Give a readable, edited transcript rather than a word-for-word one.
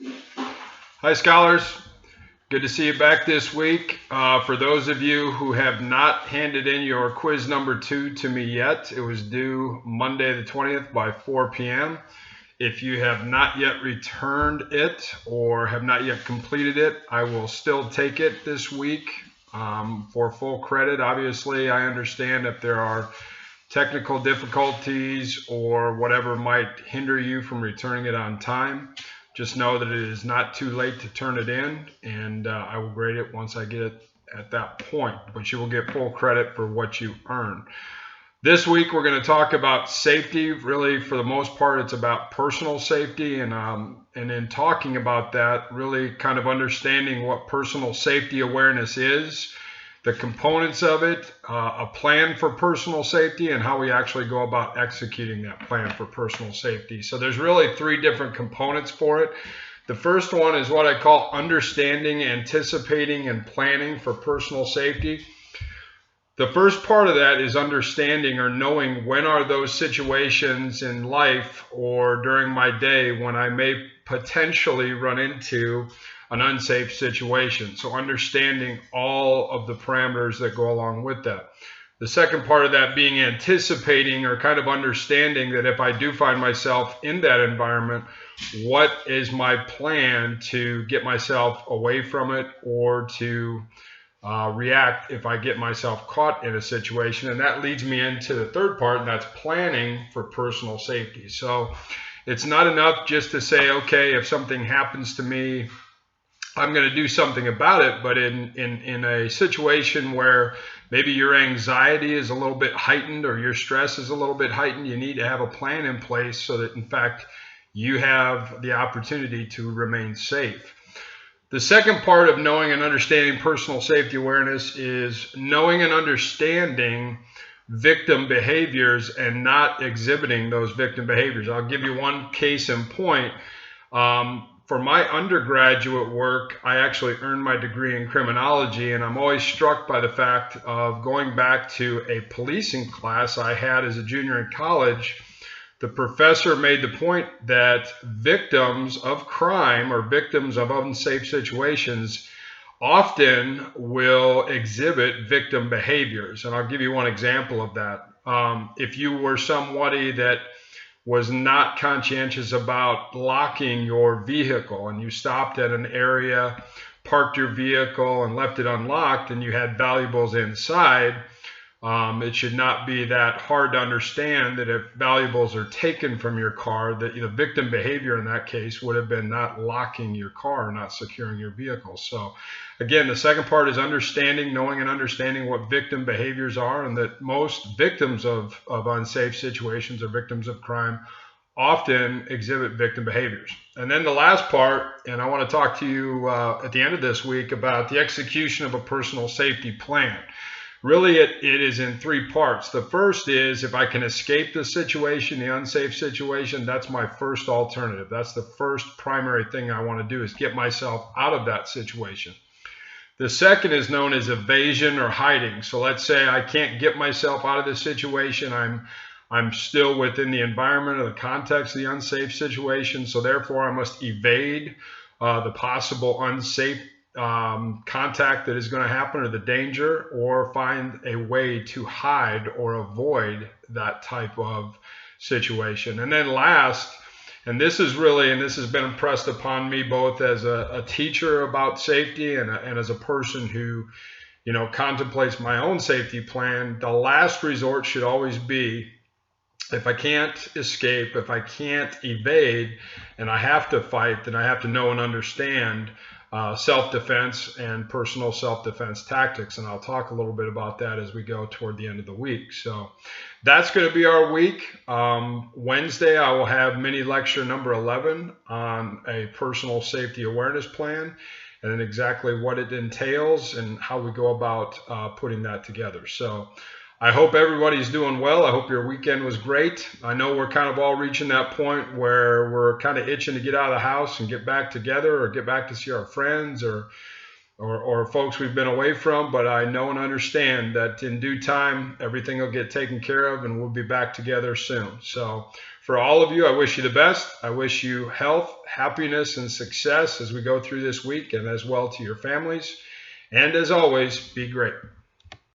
Hi, scholars. Good to see you back this week. For those of you who have not handed in your quiz number 2 to me yet, it was due Monday the 20th by 4 p.m. If you have not yet returned it or have not yet completed it, I will still take it this week for full credit. Obviously, I understand if there are technical difficulties or whatever might hinder you from returning it on time. Just know that it is not too late to turn it in, and I will grade it once I get it at that point. But you will get full credit for what you earn. This week we're going to talk about safety. Really, for the most part, it's about personal safety, and in talking about that, really kind of understanding what personal safety awareness is, the components of it, a plan for personal safety, and how we actually go about executing that plan for personal safety. So there's really 3 different components for it. The first one is what I call understanding, anticipating, and planning for personal safety. The first part of that is understanding or knowing when are those situations in life or during my day when I may potentially run into an unsafe situation. So understanding all of the parameters that go along with that. The second part of that being anticipating or kind of understanding that if I do find myself in that environment, what is my plan to get myself away from it or to react if I get myself caught in a situation. And that leads me into the third part, and that's planning for personal safety. So it's not enough just to say, okay, if something happens to me, I'm going to do something about it. But in a situation where maybe your anxiety is a little bit heightened or your stress is a little bit heightened, you need to have a plan in place so that, in fact, you have the opportunity to remain safe. The second part of knowing and understanding personal safety awareness is knowing and understanding victim behaviors and not exhibiting those victim behaviors. I'll give you one case in point. For my undergraduate work, I actually earned my degree in criminology, and I'm always struck by the fact of going back to a policing class I had as a junior in college. The professor made the point that victims of crime or victims of unsafe situations often will exhibit victim behaviors. And I'll give you one example of that. If you were somebody that was not conscientious about locking your vehicle and you stopped at an area, parked your vehicle and left it unlocked and you had valuables inside, it should not be that hard to understand that if valuables are taken from your car, that the victim behavior in that case would have been not locking your car, not securing your vehicle. So again, the second part is understanding, knowing and understanding what victim behaviors are, and that most victims of unsafe situations or victims of crime often exhibit victim behaviors. And then the last part, and I want to talk to you at the end of this week about the execution of a personal safety plan. Really, it is in 3 parts. The first is if I can escape the situation, the unsafe situation, that's my first alternative. That's the first primary thing I want to do, is get myself out of that situation. The second is known as evasion or hiding. So let's say I can't get myself out of the situation. I'm still within the environment or the context of the unsafe situation. So therefore, I must evade the possible unsafe contact that is going to happen or the danger, or find a way to hide or avoid that type of situation. And then last, and this has been impressed upon me both as a teacher about safety and as a person who, contemplates my own safety plan, the last resort should always be, if I can't escape, if I can't evade, and I have to fight, then I have to know and understand self-defense and personal self-defense tactics. And I'll talk a little bit about that as we go toward the end of the week. So that's going to be our week. Wednesday, I will have mini lecture number 11 on a personal safety awareness plan, and then exactly what it entails and how we go about putting that together. So I hope everybody's doing well. I hope your weekend was great. I know we're kind of all reaching that point where we're kind of itching to get out of the house and get back together, or get back to see our friends or folks we've been away from. But I know and understand that in due time, everything will get taken care of and we'll be back together soon. So For all of you, I wish you the best. I wish you health, happiness, and success as we go through this week, and as well to your families. And as always, be great.